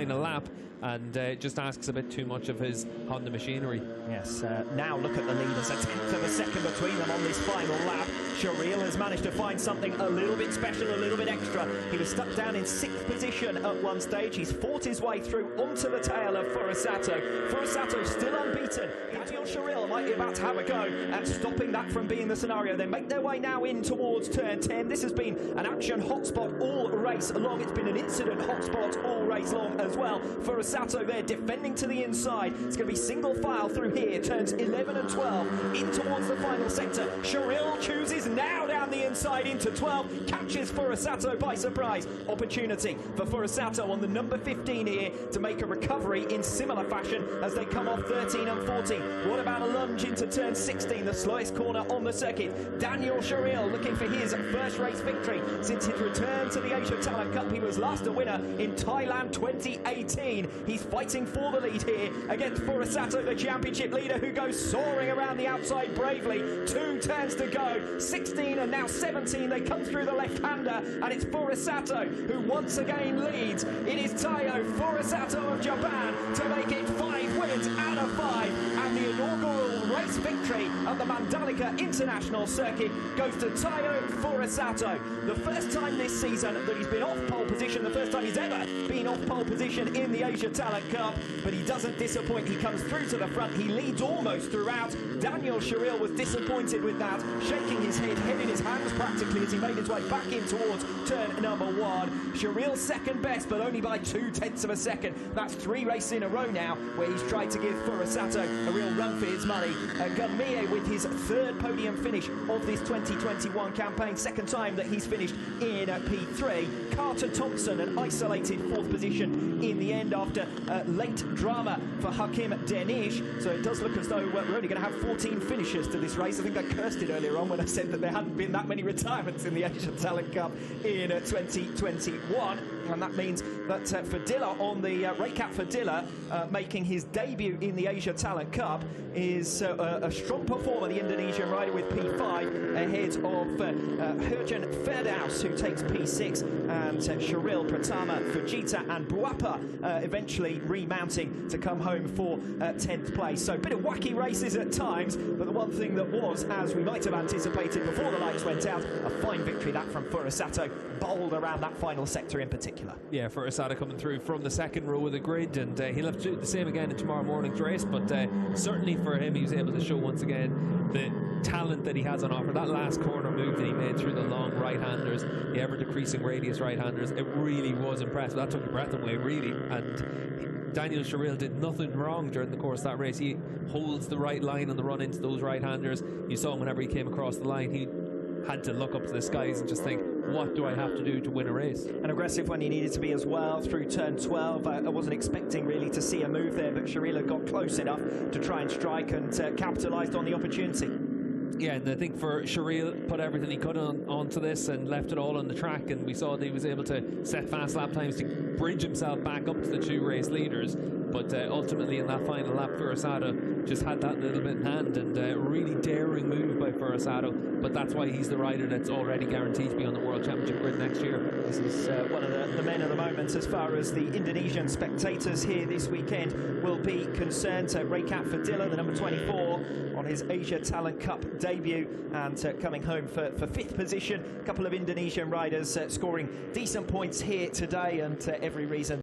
final lap, and just asks a bit too much of his Honda machinery. Yes, now look at the leaders, a tenth of a second between them on this final lap. Shireel has managed to find something a little bit special, a little bit extra. He was stuck down in 6th position at one stage. He's fought his way through onto the tail of Furusato. Furusato still unbeaten. Daniel Shireel might be about to have a go at stopping that from being the scenario. They make their way now in towards turn 10. This has been an action hotspot all race long. It's been an incident hotspot all race long as well. Furusato there defending to the inside. It's going to be single file through here. Turns 11 and 12 in towards the final sector. Shireel chooses now down the inside into 12. Catches Furusato by surprise. Opportunity for Furusato on the number 15 here to make a recovery in similar fashion as they come off 13 and 14. What about a lunge into turn 16, the slowest corner on the circuit? Daniel Shireel looking for his first race victory since his return to the Asia Talent Cup. He was last a winner in Thailand 2018. He's fighting for the lead here against Furusato, the championship leader, who goes soaring around the outside bravely. 2 turns to go, 16 and now 17. They come through the left-hander, and it's Furusato who once again leads. It is Taiyo Furusato of Japan to make it 5 wins out of 5, and the inaugural race victory at the Mandalika International Circuit goes to Taiyo Furusato. The first time this season that he's been off pole position, the first time he's ever been off pole position in the Asia Talent Cup, but he doesn't disappoint. He comes through to the front. He leads almost throughout. Daniel Shireel was disappointed with that, shaking his head in his hands practically as he made his way back in towards turn number 1. Shireel second best, but only by 0.2 of a second. That's 3 races in a row now where he's tried to give Furusato a real run for his money. Gunmie with his 3rd podium finish of this 2021 campaign, 2nd time that he's finished in P3. Carter Thompson, an isolated 4th position in the end after late drama for Hakim Denish. So it does look as though we're only going to have 14 finishers to this race. I think I cursed it earlier on when I said that there hadn't been that many retirements in the Asia Talent Cup in 2021. And that means that Fadilla on the Raycat Fadilla making his debut in the Asia Talent Cup is a strong performer, the Indonesian rider, with P5 ahead of Herjan Firdaus, who takes P6, and Shireel, Pratama, Fujita and Buapa eventually remounting to come home for 10th place. So a bit of wacky races at times, but the one thing that was, as we might have anticipated before the lights went out, a fine victory that from Furusato, bold around that final sector in particular. Yeah, Furusato coming through from the 2nd row of the grid, and he'll have to do the same again in tomorrow morning's race, but certainly for him, he was able to show once again the talent that he has on offer. That last corner move that he made through the long right-handers, the ever-decreasing radius right-handers, it really was impressive. That took your breath away, really, and Daniel Shireel did nothing wrong during the course of that race. He holds the right line on the run into those right-handers. You saw him whenever he came across the line, he had to look up to the skies and just think, what do I have to do to win a race? And aggressive when he needed to be as well through turn 12. I wasn't expecting really to see a move there, but Shireel got close enough to try and strike and capitalised on the opportunity. Yeah, and I think for Shireel, put everything he could onto this and left it all on the track, and we saw that he was able to set fast lap times to bridge himself back up to the 2 race leaders. But ultimately in that final lap, Furusato just had that little bit in hand, and a really daring move by Furusato. But that's why he's the rider that's already guaranteed to be on the World Championship grid next year. This is one of the men of the moment as far as the Indonesian spectators here this weekend will be concerned. Raycat Fadilla, the number 24, on his Asia Talent Cup debut, and coming home for 5th position. A couple of Indonesian riders scoring decent points here today, and every reason